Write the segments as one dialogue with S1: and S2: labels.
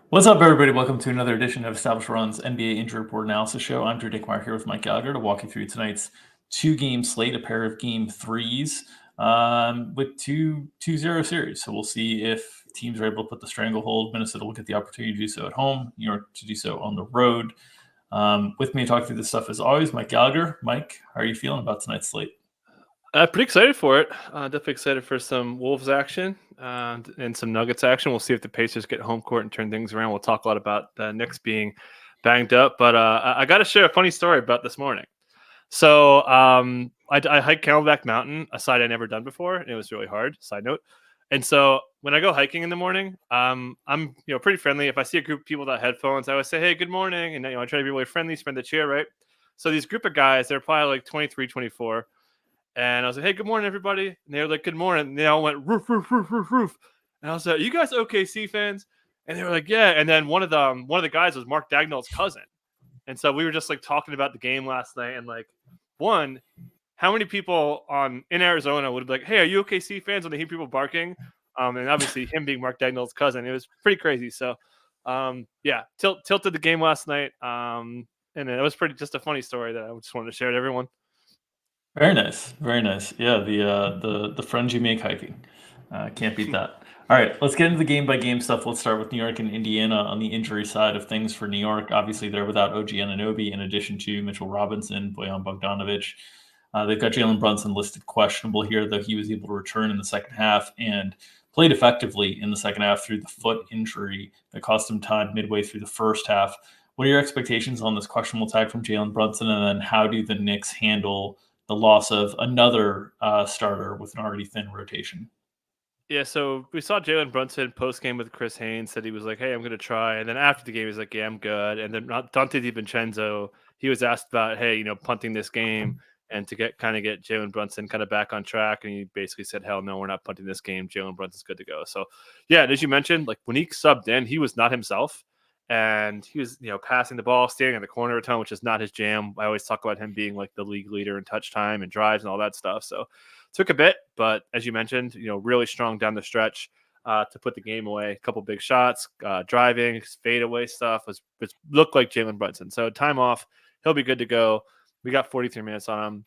S1: What's up, everybody? Welcome to another edition of Established Run's NBA Injury Report Analysis Show. I'm Drew Dinkmeyer here with Mike Gallagher to walk you through tonight's two-game slate, a pair of game threes with two 2-0 series. So we'll see if teams are able to put the stranglehold. Minnesota will get the opportunity to do so at home, New York to do so on the road. With me to talk through this stuff, as always, Mike Gallagher. Mike, how are you feeling about tonight's slate?
S2: Pretty excited for it. Definitely excited for some Wolves action and some Nuggets action. We'll see if the Pacers get home court and turn things around. We'll talk a lot about the Knicks being banged up, but I got to share a funny story about this morning. So I hiked Camelback Mountain, a side I never done before, and it was really hard. Side note. And so when I go hiking in the morning, I'm pretty friendly. If I see a group of people without headphones, I always say, "Hey, good morning," and I try to be really friendly, spread the cheer, right? So these group of guys, they're probably like 23, 24. And I was like, "Hey, good morning, everybody." And they were like, "Good morning." And they all went roof, roof, roof, roof, roof. And I was like, "You guys OKC fans?" And they were like, "Yeah." And then one of the guys was Mark Dagnall's cousin. And so we were just like talking about the game last night, and like, one, how many people in Arizona would be like, "Hey, are you OKC fans?" when they hear people barking? And obviously him being Mark Dagnall's cousin, it was pretty crazy. So, yeah, tilted the game last night. And it was pretty just a funny story that I just wanted to share with everyone.
S1: Very nice, very nice. Yeah, the friends you make hiking, can't beat that. All right, let's get into the game by game stuff. Let's start with New York and Indiana on the injury side of things for New York. Obviously, they're without OG Anunoby in addition to Mitchell Robinson, Bojan Bogdanovic. They've got Jalen Brunson listed questionable here, though he was able to return in the second half and played effectively in the second half through the foot injury that cost him time midway through the first half. What are your expectations on this questionable tag from Jalen Brunson, and then how do the Knicks handle the loss of another starter with an already thin rotation?
S2: Yeah, so we saw Jalen Brunson post game with Chris Haynes said he was like, "Hey, I'm going to try," and then after the game he's like, "Yeah, I'm good." And then Dante DiVincenzo, he was asked about, "Hey, punting this game and to get Jalen Brunson kind of back on track," and he basically said, "Hell no, we're not punting this game. Jalen Brunson's good to go." So, yeah, as you mentioned, like when he subbed in, he was not himself, and he was passing the ball, standing in the corner a ton, which is not his jam. I always talk about him being like the league leader in touch time and drives and all that stuff. So took a bit, but as you mentioned, really strong down the stretch to put the game away. A couple big shots, driving, fadeaway stuff was looked like Jalen Brunson. So time off, he'll be good to go. We got 43 minutes on him.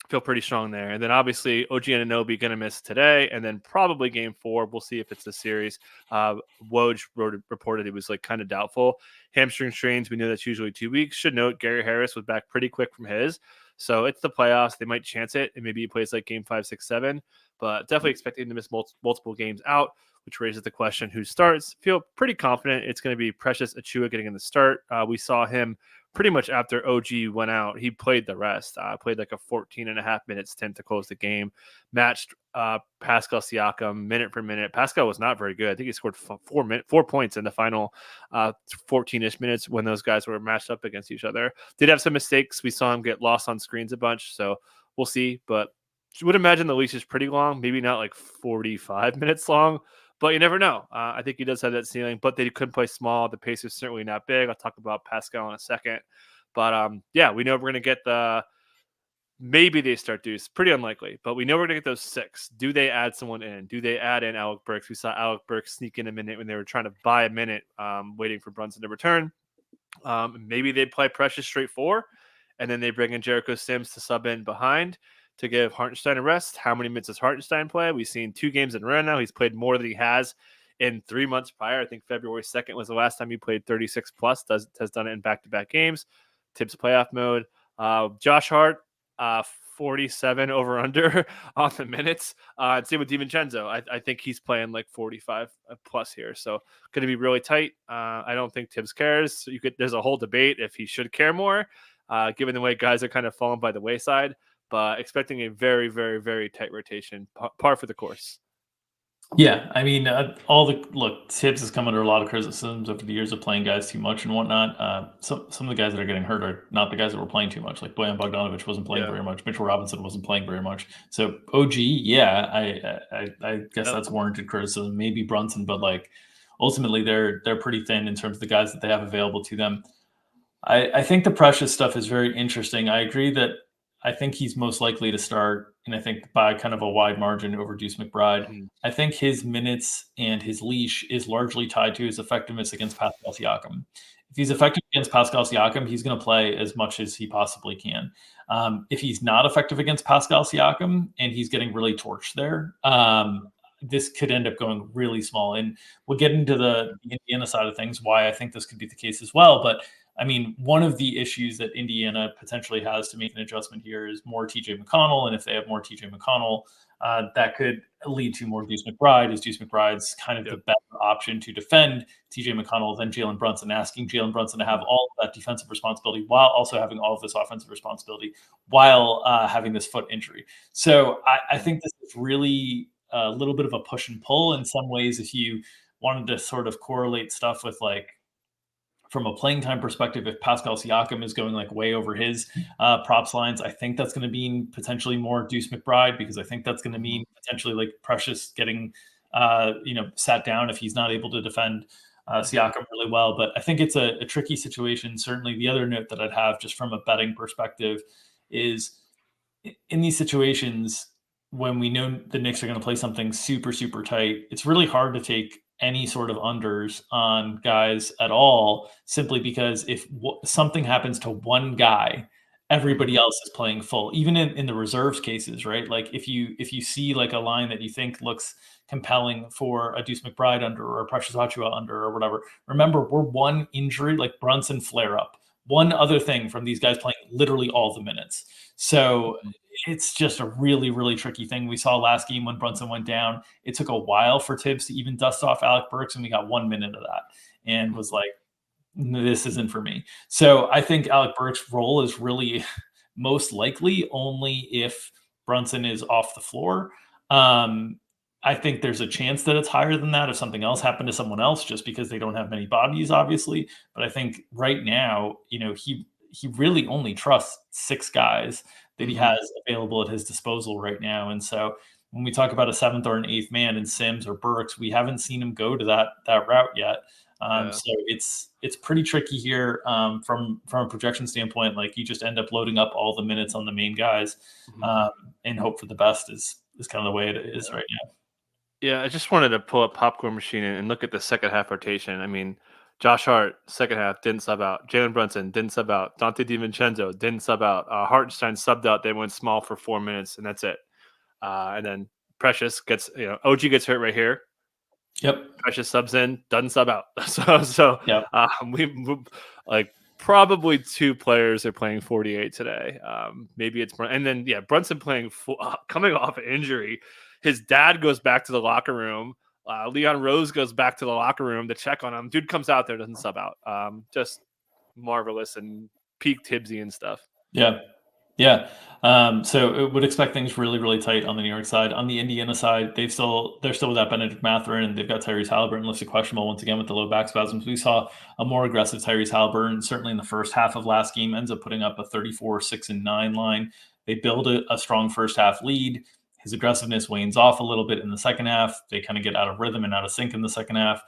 S2: Feel pretty strong there. And then obviously OG Anunoby going to miss today, and then probably game 4. We'll see if it's a series. Woj reported it was like kind of doubtful. Hamstring strains, we know that's usually 2 weeks. Should note Gary Harris was back pretty quick from his. So it's the playoffs. They might chance it, and maybe he plays like game 5, 6, 7. But definitely expecting to miss multiple games out, which raises the question who starts. Feel pretty confident it's going to be Precious Achua getting in the start. We saw him pretty much after OG went out. He played the rest. Played like a 14 and a half minute stint to close the game. Matched Pascal Siakam minute for minute. Pascal was not very good. I think he scored 4 points in the final 14-ish minutes when those guys were matched up against each other. Did have some mistakes. We saw him get lost on screens a bunch, so we'll see. But would imagine the leash is pretty long, maybe not like 45 minutes long, but you never know. I think he does have that ceiling, but they could play small. The Pacers certainly not big. I'll talk about Pascal in a second. But yeah, we know we're going to get maybe they start Deuce. Pretty unlikely, but we know we're going to get those 6. Do they add someone in? Do they add in Alec Burks? We saw Alec Burks sneak in a minute when they were trying to buy a minute, waiting for Brunson to return. Maybe they play Precious straight 4, and then they bring in Jericho Sims to sub in behind to give Hartenstein a rest. How many minutes does Hartenstein play? We've seen 2 games in a row now. He's played more than he has in 3 months prior. I think February 2nd was the last time he played 36 plus. Has done it in back-to-back games. Tips playoff mode. Josh Hart, 47 over under on the minutes. Same with DiVincenzo. I think he's playing like 45 plus here. So going to be really tight. I don't think Tibbs cares. There's a whole debate if he should care more, given the way guys are kind of falling by the wayside. But expecting a very, very, very tight rotation, par for the course.
S1: Yeah, I mean, Tibbs has come under a lot of criticisms over the years of playing guys too much and whatnot. Some of the guys that are getting hurt are not the guys that were playing too much. Like Bojan Bogdanovic wasn't playing very much. Mitchell Robinson wasn't playing very much. So OG, yeah, I guess that's warranted criticism. Maybe Brunson, but like ultimately they're pretty thin in terms of the guys that they have available to them. I think the Precious stuff is very interesting. I agree that I think he's most likely to start, and I think by kind of a wide margin over Deuce McBride.
S2: Mhm.
S1: I think his minutes and his leash is largely tied to his effectiveness against Pascal Siakam. If he's effective against Pascal Siakam, he's going to play as much as he possibly can. If he's not effective against Pascal Siakam and he's getting really torched there, this could end up going really small. And we'll get into the Indiana side of things, why I think this could be the case as well. But I mean, one of the issues that Indiana potentially has to make an adjustment here is more TJ McConnell. And if they have more TJ McConnell, that could lead to more Deuce McBride, as Deuce McBride's kind of the better option to defend TJ McConnell than Jalen Brunson, asking Jalen Brunson to have all of that defensive responsibility while also having all of this offensive responsibility while having this foot injury. So I think this is really a little bit of a push and pull in some ways. If you wanted to sort of correlate stuff with like, from a playing time perspective, if Pascal Siakam is going like way over his props lines, I think that's going to mean potentially more Deuce McBride, because I think that's going to mean potentially like Precious getting, sat down if he's not able to defend Siakam really well. But I think it's a tricky situation. Certainly, the other note that I'd have just from a betting perspective is in these situations, when we know the Knicks are going to play something super, super tight, it's really hard to take any sort of unders on guys at all, simply because if something happens to one guy, everybody else is playing full, even in the reserves cases, right? Like if you see like a line that you think looks compelling for a Deuce McBride under or a Precious Achiuwa under or whatever, remember, we're one injury, like Brunson flare up, one other thing from these guys playing literally all the minutes. So it's just a really, really tricky thing. We saw last game when Brunson went down, it took a while for Tibbs to even dust off Alec Burks, and we got 1 minute of that and was like, this isn't for me. So I think Alec Burks' role is really most likely only if Brunson is off the floor. I think there's a chance that it's higher than that if something else happened to someone else, just because they don't have many bodies, obviously. But I think right now, he really only trusts 6 guys that he has available at his disposal right now. And so when we talk about a 7th or an 8th man in Sims or Burks, we haven't seen him go to that route yet. So it's pretty tricky here from a projection standpoint. Like, you just end up loading up all the minutes on the main guys and hope for the best is kind of the way it is right now.
S2: Yeah, I just wanted to pull up Popcorn Machine and look at the second half rotation. I mean, Josh Hart, second half, didn't sub out. Jalen Brunson didn't sub out. Dante DiVincenzo didn't sub out. Hartenstein subbed out. They went small for 4 minutes, and that's it. And then Precious gets, OG gets hurt right here.
S1: Yep.
S2: Precious subs in, doesn't sub out. So
S1: Yep.
S2: we like probably 2 players are playing 48 today. Maybe it's and then Brunson playing coming off injury. His dad goes back to the locker room. Leon Rose goes back to the locker room to check on him. Dude comes out there, doesn't sub out. Just marvelous and peak Tibbsy and stuff.
S1: Yeah. Yeah. So it would expect things really, really tight on the New York side. On the Indiana side, they're still without Benedict Mathurin, and they've got Tyrese Halliburton listed questionable once again with the low back spasms. We saw a more aggressive Tyrese Halliburton, certainly in the first half of last game, ends up putting up a 34-6-9 line. They build a strong first half lead. His aggressiveness wanes off a little bit in the second half. They kind of get out of rhythm and out of sync in the second half.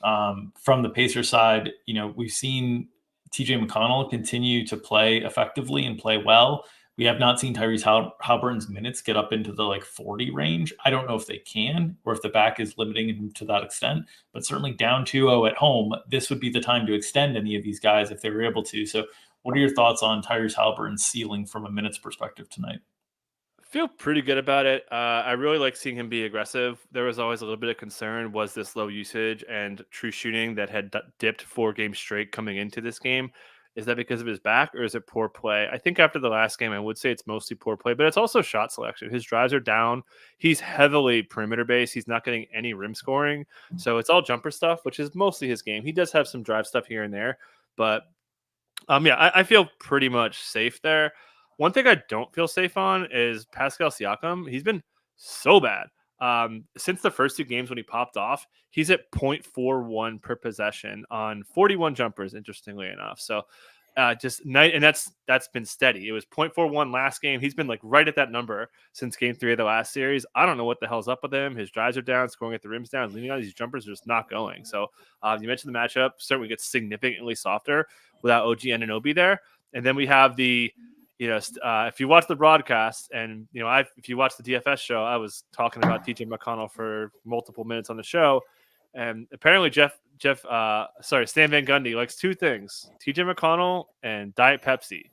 S1: From the Pacers side, we've seen TJ McConnell continue to play effectively and play well. We have not seen Tyrese Halliburton's minutes get up into the 40 range. I don't know if they can, or if the back is limiting him to that extent, but certainly down 2-0 at home, this would be the time to extend any of these guys if they were able to. So what are your thoughts on Tyrese Halliburton's ceiling from a minutes perspective tonight?
S2: Feel pretty good about it. I really like seeing him be aggressive. There was always a little bit of concern, was this low usage and true shooting that had dipped 4 games straight coming into this game. Is that because of his back, or is it poor play? I think after the last game, I would say it's mostly poor play, but it's also shot selection. His drives are down. He's heavily perimeter based. He's not getting any rim scoring. So it's all jumper stuff, which is mostly his game. He does have some drive stuff here and there, but I feel pretty much safe there. One thing I don't feel safe on is Pascal Siakam. He's been so bad. Since the first 2 games when he popped off, he's at 0.41 per possession on 41 jumpers, interestingly enough. So and that's been steady. It was 0.41 last game. He's been right at that number since game 3 of the last series. I don't know what the hell's up with him. His drives are down, scoring at the rim's down, leaning on these jumpers are just not going. So you mentioned the matchup certainly gets significantly softer without OG Anunoby there. And then we have the if you watch the broadcast and, if you watch the DFS show, I was talking about TJ McConnell for multiple minutes on the show. And apparently Stan Van Gundy likes two things: TJ McConnell and Diet Pepsi.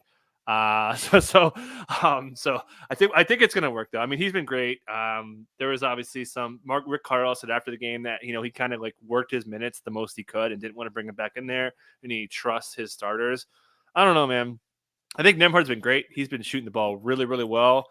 S2: So I think it's gonna work though. I mean, he's been great. There was obviously some Rick Carlisle said after the game that he kind of like worked his minutes the most he could and didn't want to bring him back in there, and he trusts his starters. I don't know, man. I think Nemhard's been great. He's been shooting the ball really, really well.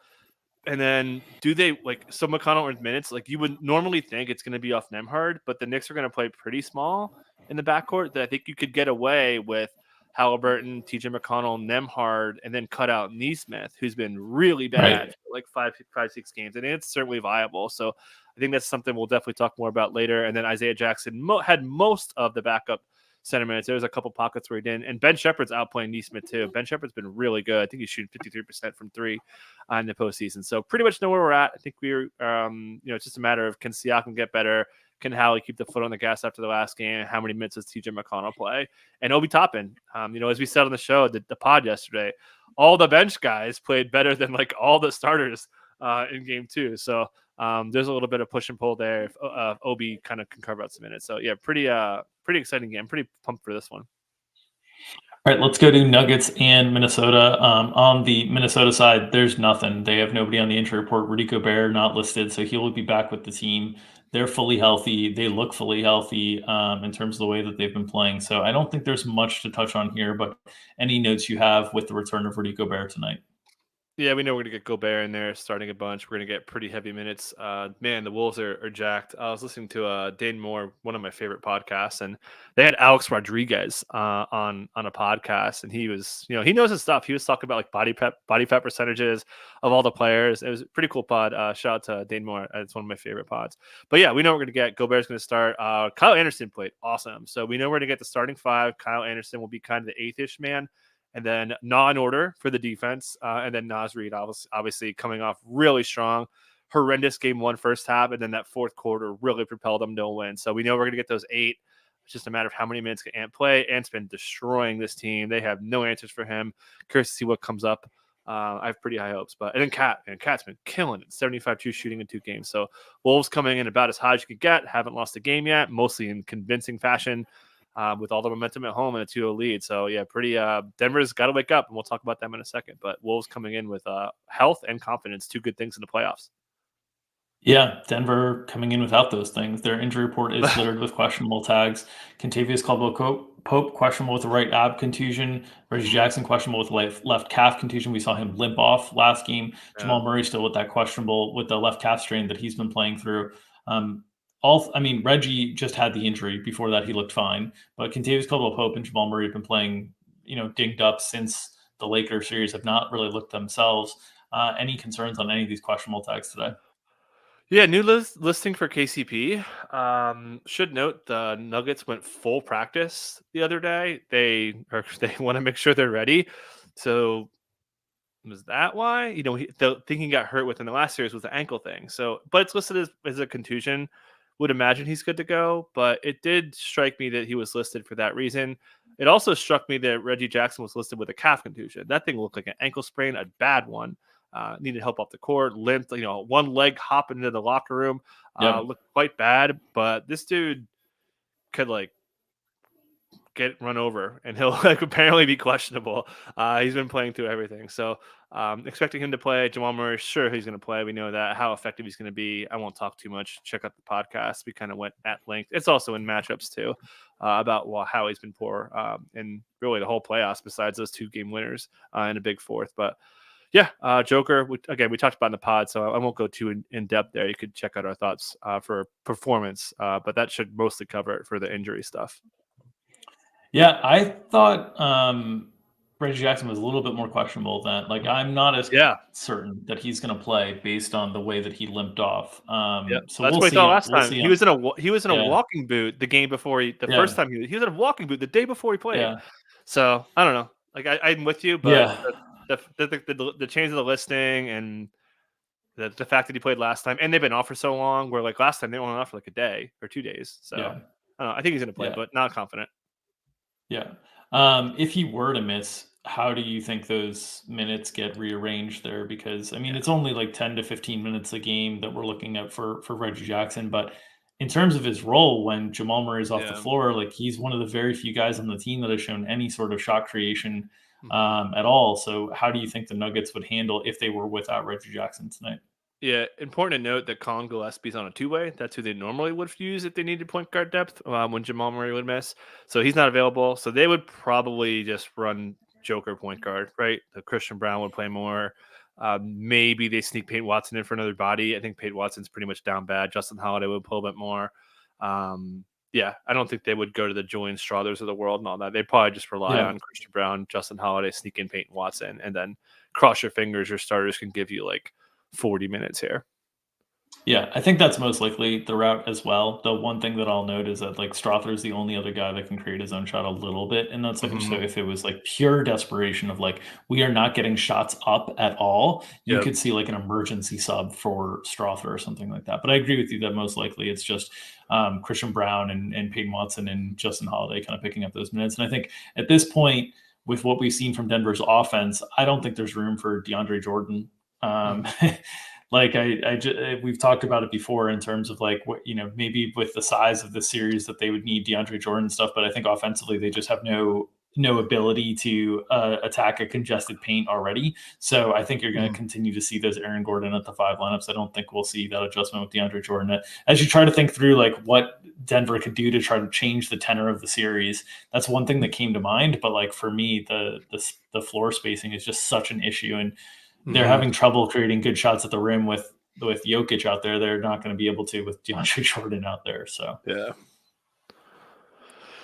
S2: And then so McConnell earned minutes? Like you would normally think it's going to be off Nemhard, but the Knicks are going to play pretty small in the backcourt that I think you could get away with Halliburton, TJ McConnell, Nemhard, and then cut out Neesmith, who's been really bad for like 6 games. And it's certainly viable. So I think that's something we'll definitely talk more about later. And then Isaiah Jackson had most of the backup center minutes. There was a couple pockets where he didn't. And Ben Shepherd's outplaying Neesmith too. Ben Shepherd's been really good. I think he's shooting 53% from 3 in the postseason. So pretty much know where we're at. I think we're, it's just a matter of can Siakam get better? Can Hallie keep the foot on the gas after the last game? How many minutes does TJ McConnell play? And Obi Toppin, as we said on the show, the pod yesterday, all the bench guys played better than like all the starters in game 2. So there's a little bit of push and pull there if Obi kind of can carve out some minutes. So yeah, pretty exciting game. Pretty pumped for this one.
S1: All right, let's go to Nuggets and Minnesota. On the Minnesota side, there's nothing. They have nobody on the injury report. Rudy Gobert not listed, so he will be back with the team. They're fully healthy. They look fully healthy in terms of the way that they've been playing. So I don't think there's much to touch on here, but any notes you have with the return of Rudy Gobert tonight?
S2: Yeah, we know we're going to get Gobert in there starting a bunch. We're going to get pretty heavy minutes. Man, the Wolves are jacked. I was listening to Dane Moore, one of my favorite podcasts, and they had Alex Rodriguez on a podcast, and he was, he knows his stuff. He was talking about like body fat percentages of all the players. It was a pretty cool pod. Shout out to Dane Moore. It's one of my favorite pods. But yeah, we know we're going to get Gobert's going to start. Kyle Anderson played awesome. So we know we're going to get the starting 5. Kyle Anderson will be kind of the 8th-ish man. And then Na in order for the defense. And then Naz Reid, obviously coming off really strong. Horrendous game 1 first half. And then that fourth quarter really propelled them to a win. So we know we're going to get those 8. It's just a matter of how many minutes can Ant play. Ant's been destroying this team. They have no answers for him. Curious to see what comes up. I have pretty high hopes. And then Cat's been killing it. 75-2 shooting in 2 games. So Wolves coming in about as high as you could get. Haven't lost a game yet. Mostly in convincing fashion. With all the momentum at home and a 2-0 lead. So, yeah, Denver's got to wake up, and we'll talk about them in a second. But Wolves coming in with health and confidence, 2 good things in the playoffs.
S1: Yeah, Denver coming in without those things. Their injury report is littered with questionable tags. Contavious Caldwell-Pope, questionable with a right ab contusion. Reggie Jackson, questionable with left calf contusion. We saw him limp off last game. Yeah. Jamal Murray still with that questionable with the left calf strain that he's been playing through. Reggie just had the injury. Before that, he looked fine. But Contavious Caldwell-Pope and Jamal Murray have been playing, dinged up since the Lakers series, have not really looked themselves. Any concerns on any of these questionable tags today?
S2: Yeah, new listing for KCP. Should note the Nuggets went full practice the other day. They want to make sure they're ready. So was that why? The thing he got hurt with in the last series was the ankle thing. So, but it's listed as a contusion. Would imagine he's good to go, but it did strike me that he was listed for that reason. It also struck me that Reggie Jackson was listed with a calf contusion. That thing looked like an ankle sprain, a bad one. Needed help off the court, limped, one leg hopping into the locker room. Looked quite bad, but this dude could get run over, and he'll apparently be questionable. He's been playing through everything, so expecting him to play. Jamal Murray, sure, he's going to play. We know that. How effective he's going to be, I won't talk too much. Check out the podcast. We kind of went at length. It's also in matchups too about how he's been poor in really the whole playoffs, besides those 2 game winners in a big fourth. But yeah, Joker, we talked about in the pod, so I won't go too in depth there. You could check out our thoughts for performance, but that should mostly cover it for the injury stuff.
S1: Yeah, I thought Reggie Jackson was a little bit more questionable than I'm not as certain that he's going to play based on the way that he limped off. So
S2: that's
S1: what
S2: we thought last time. He was in a walking boot the game before first time he was in a walking boot the day before he played. Yeah. So I don't know. I'm with you, but the change of the listing and the fact that he played last time, and they've been off for so long, where last time they were off for a day or 2 days. So I don't know. I think he's going to play, but not confident.
S1: Yeah. If he were to miss, how do you think those minutes get rearranged there? Because I mean, it's only like 10 to 15 minutes a game that we're looking at for Reggie Jackson, but in terms of his role when Jamal Murray's off the
S2: Yeah.
S1: floor, like he's one of the very few guys on the team that has shown any sort of shot creation
S2: Mhm.
S1: at all. So how do you think the Nuggets would handle if they were without Reggie Jackson tonight?
S2: Yeah, important to note that Colin Gillespie's on a two-way. That's who they normally would use if they needed point guard depth when Jamal Murray would miss. So he's not available. So they would probably just run Joker point guard, right? The Christian Brown would play more. Maybe they sneak Peyton Watson in for another body. I think Peyton Watson's pretty much down bad. Justin Holiday would pull a bit more. Yeah, I don't think they would go to the Julian Strathers of the world and all that. They probably just rely
S1: Yeah.
S2: on Christian Brown, Justin Holiday, sneak in Peyton Watson, and then cross your fingers. Your starters can give you like 40 minutes here.
S1: Yeah, I think that's most likely the route as well. The one thing that I'll note is that like Strother is the only other guy that can create his own shot a little bit in that second. So
S2: Mhm.
S1: if it was like pure desperation of like we are not getting shots up at all, you
S2: Yep.
S1: could see like an emergency sub for Strother or something like that. But I agree with you that most likely it's just Christian Brown and Peyton Watson and Justin Holiday kind of picking up those minutes. And I think at this point, with what we've seen from Denver's offense, I don't think there's room for DeAndre Jordan. Um,
S2: Mhm.
S1: like we've talked about it before in terms of like what maybe with the size of the series that they would need DeAndre Jordan stuff, but I think offensively they just have no ability to attack a congested paint already. So I think you're going to
S2: Mhm.
S1: continue to see those Aaron Gordon at the five lineups. I don't think we'll see that adjustment with DeAndre Jordan. As you try to think through like what Denver could do to try to change the tenor of the series, that's one thing that came to mind. But like for me, the floor spacing is just such an issue, and they're
S2: Mhm.
S1: having trouble creating good shots at the rim with Jokic out there. They're not going to be able to with DeAndre Jordan out there. So,
S2: Yeah.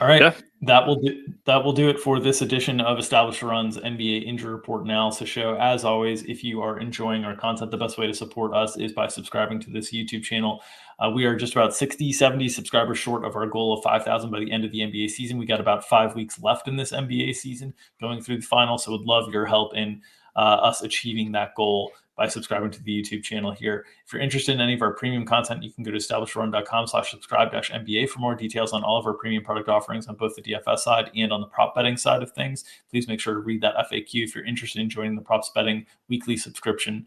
S1: all right,
S2: Yeah.
S1: that will do it for this edition of Established Run's NBA Injury Report Analysis Show. As always, if you are enjoying our content, the best way to support us is by subscribing to this YouTube channel. We are just about 60, 70 subscribers short of our goal of 5,000 by the end of the NBA season. We got about 5 weeks left in this NBA season going through the final, so would love your help in us achieving that goal by subscribing to the YouTube channel here. If you're interested in any of our premium content, you can go to establishedrun.com/subscribe-MBA for more details on all of our premium product offerings on both the DFS side and on the prop betting side of things. Please make sure to read that FAQ if you're interested in joining the props betting weekly subscription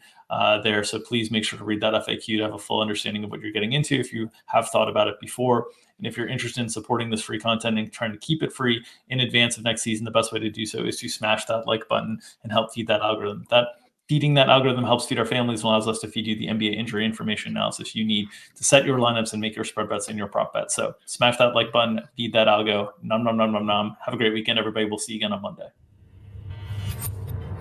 S1: there. So please make sure to read that FAQ to have a full understanding of what you're getting into if you have thought about it before. And if you're interested in supporting this free content and trying to keep it free in advance of next season, the best way to do so is to smash that like button and help feed that algorithm. Feeding that algorithm helps feed our families and allows us to feed you the NBA injury information analysis you need to set your lineups and make your spread bets and your prop bets. So smash that like button, feed that algo. Nom nom nom nom nom. Have a great weekend, everybody. We'll see you again on Monday.